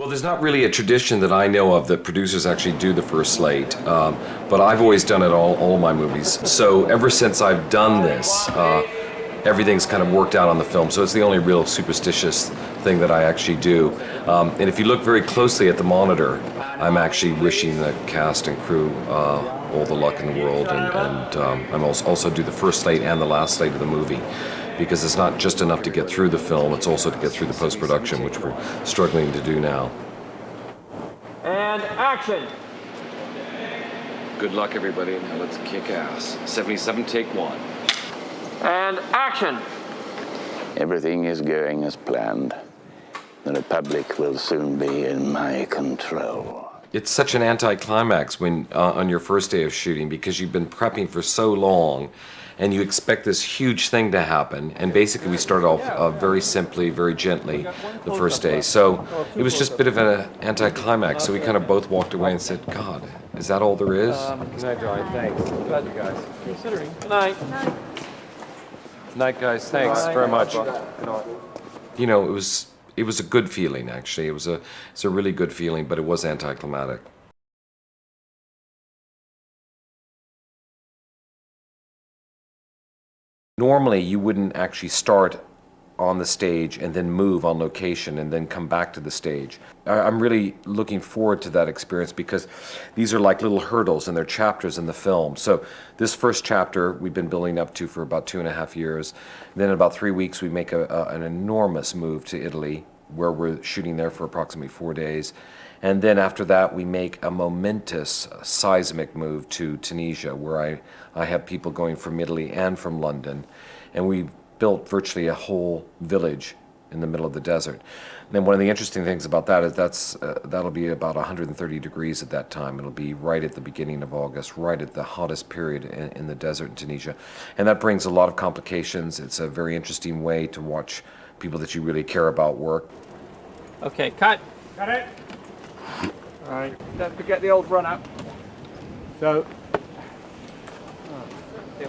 Well, there's not really a tradition that I know of that producers actually do the first slate, but I've always done it all of my movies. So ever since I've done this, everything's kind of worked out on the film. So it's the only real superstitious thing that I actually do. And if you look very closely at the monitor, I'm actually wishing the cast and crew all the luck in the world, and I'm also do the first slate and the last slate of the movie, because it's not just enough to get through the film, it's also to get through the post-production, which we're struggling to do now. And action! Good luck, everybody. Now let's kick ass. 77, take one. And action! Everything is going as planned. The Republic will soon be in my control. It's such an anticlimax when on your first day of shooting, because you've been prepping for so long, and you expect this huge thing to happen, and basically we started off very simply, very gently the first day. So it was just a bit of an anticlimax, so we kind of both walked away and said, God, is that all there is? Good night, Johnny. Thanks. Glad you guys considering. Good night. Night, guys. Thanks very much. You know, it was a good feeling, actually. It's a really good feeling, but it was anticlimactic. Normally, you wouldn't actually start on the stage and then move on location and then come back to the stage. I'm really looking forward to that experience, because these are like little hurdles and they're chapters in the film. So this first chapter we've been building up to for about 2.5 years. Then in about 3 weeks we make an enormous move to Italy, where we're shooting there for approximately 4 days. And then after that, we make a momentous seismic move to Tunisia, where I have people going from Italy and from London. And we built virtually a whole village in the middle of the desert. And then one of the interesting things about that is that'll be about 130 degrees at that time. It'll be right at the beginning of August, right at the hottest period in the desert in Tunisia. And that brings a lot of complications. It's a very interesting way to watch people that you really care about work. Okay, cut. Cut it. All right, don't forget the old run-up. So,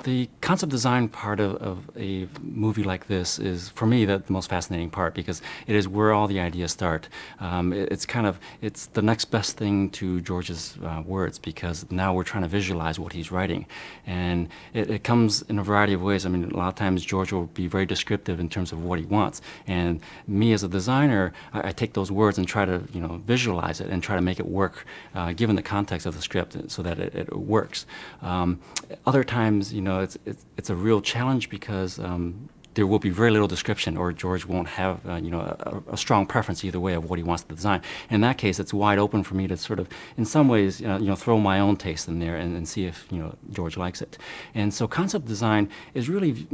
the concept design part of a movie like this is, for me, the most fascinating part, because it is where all the ideas start. It's the next best thing to George's words, because now we're trying to visualize what he's writing. And it comes in a variety of ways. I mean, a lot of times George will be very descriptive in terms of what he wants. And me as a designer, I take those words and try to, visualize it and try to make it work, given the context of the script, so that it works. Other times, it's a real challenge, because there will be very little description, or George won't have a strong preference either way of what he wants to design. In that case, it's wide open for me to sort of, in some ways, throw my own taste in there and see if George likes it. And so concept design is really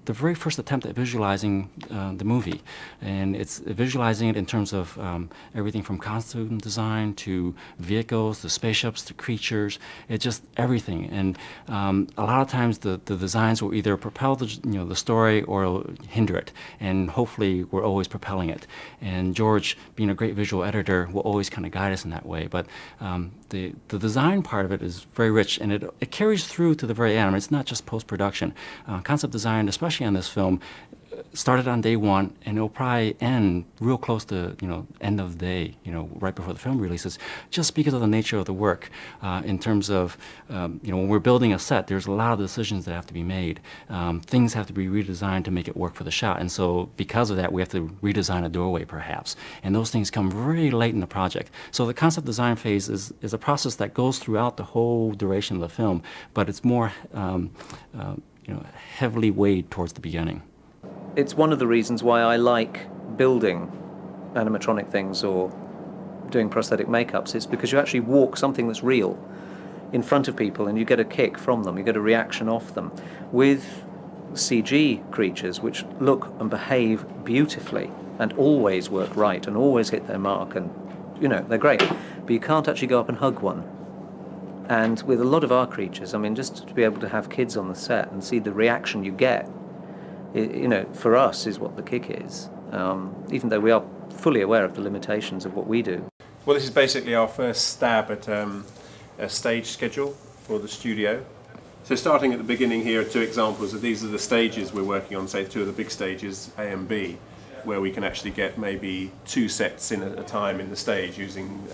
the very first attempt at visualizing the movie, and it's visualizing it in terms of everything from costume design to vehicles to spaceships to creatures. It's just everything. And a lot of times the designs will either propel the story or hinder it, and hopefully we're always propelling it. And George, being a great visual editor, will always kind of guide us in that way. But the design part of it is very rich, and it carries through to the very end. I mean, it's not just post-production. Concept design, especially on this film, started on day one, and it'll probably end real close to end of day, right before the film releases, just because of the nature of the work. In terms of when we're building a set, there's a lot of decisions that have to be made. Things have to be redesigned to make it work for the shot, and so because of that, we have to redesign a doorway perhaps, and those things come very late in the project. So the concept design phase is a process that goes throughout the whole duration of the film, but it's more heavily weighed towards the beginning. It's one of the reasons why I like building animatronic things or doing prosthetic makeups. It's because you actually walk something that's real in front of people, and you get a kick from them, you get a reaction off them. With CG creatures, which look and behave beautifully and always work right and always hit their mark, and they're great, but you can't actually go up and hug one. And with a lot of our creatures, I mean, just to be able to have kids on the set and see the reaction you get, for us is what the kick is, even though we are fully aware of the limitations of what we do. Well, this is basically our first stab at a stage schedule for the studio. So starting at the beginning here are two examples of these are the stages we're working on, say 2 of the big stages, A and B. where we can actually get maybe 2 sets in at a time in the stage using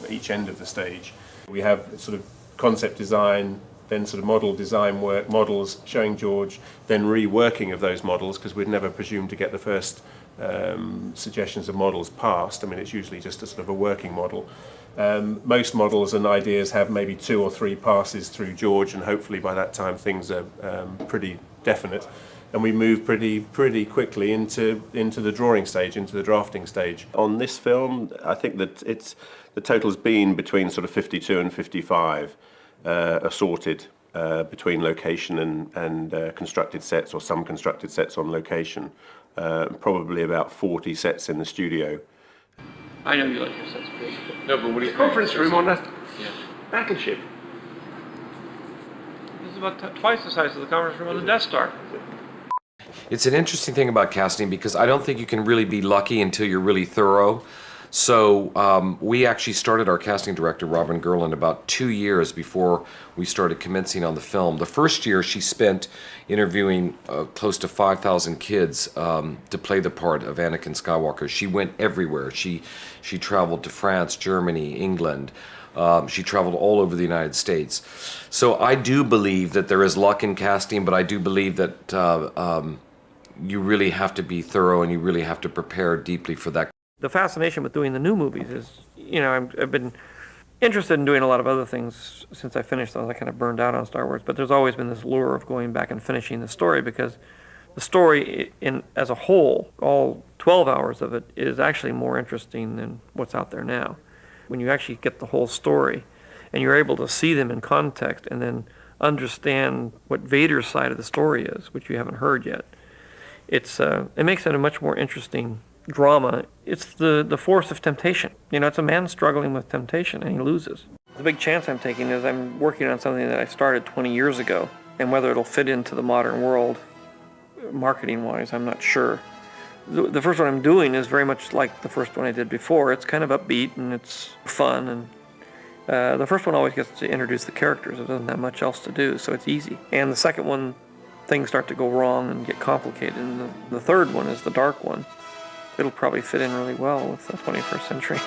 each end of the stage. We have sort of concept design, then sort of model design work, models showing George, then reworking of those models, because we'd never presumed to get the first suggestions of models passed. I mean, it's usually just a sort of a working model. Most models and ideas have maybe 2 or 3 passes through George, and hopefully by that time things are pretty definite. And we move pretty quickly into the drawing stage, into the drafting stage. On this film, I think that the total's been between sort of 52 and 55 assorted between location and constructed sets, or some constructed sets on location. Probably about 40 sets in the studio. I know you like your sets big. No, but what do you Conference room on that Yeah. battleship. This is about twice the size of the conference room on the Death Star. It's an interesting thing about casting, because I don't think you can really be lucky until you're really thorough. So we actually started our casting director, Robin Gerland, about 2 years before we started commencing on the film. The first year she spent interviewing close to 5,000 kids to play the part of Anakin Skywalker. She went everywhere. She traveled to France, Germany, England. She traveled all over the United States. So I do believe that there is luck in casting, but I do believe that you really have to be thorough, and you really have to prepare deeply for that. The fascination with doing the new movies is, you know, I've been interested in doing a lot of other things since I finished those. I kind of burned out on Star Wars, but there's always been this lure of going back and finishing the story, because the story as a whole, all 12 hours of it, is actually more interesting than what's out there now. When you actually get the whole story and you're able to see them in context and then understand what Vader's side of the story is, which you haven't heard yet, it makes it a much more interesting drama. It's the force of temptation. You know, it's a man struggling with temptation, and he loses. The big chance I'm taking is I'm working on something that I started 20 years ago, and whether it'll fit into the modern world, marketing-wise, I'm not sure. The first one I'm doing is very much like the first one I did before. It's kind of upbeat, and it's fun, and the first one always gets to introduce the characters. It doesn't have much else to do, so it's easy. And the second one, things start to go wrong and get complicated, and the third one is the dark one. It'll probably fit in really well with the 21st century.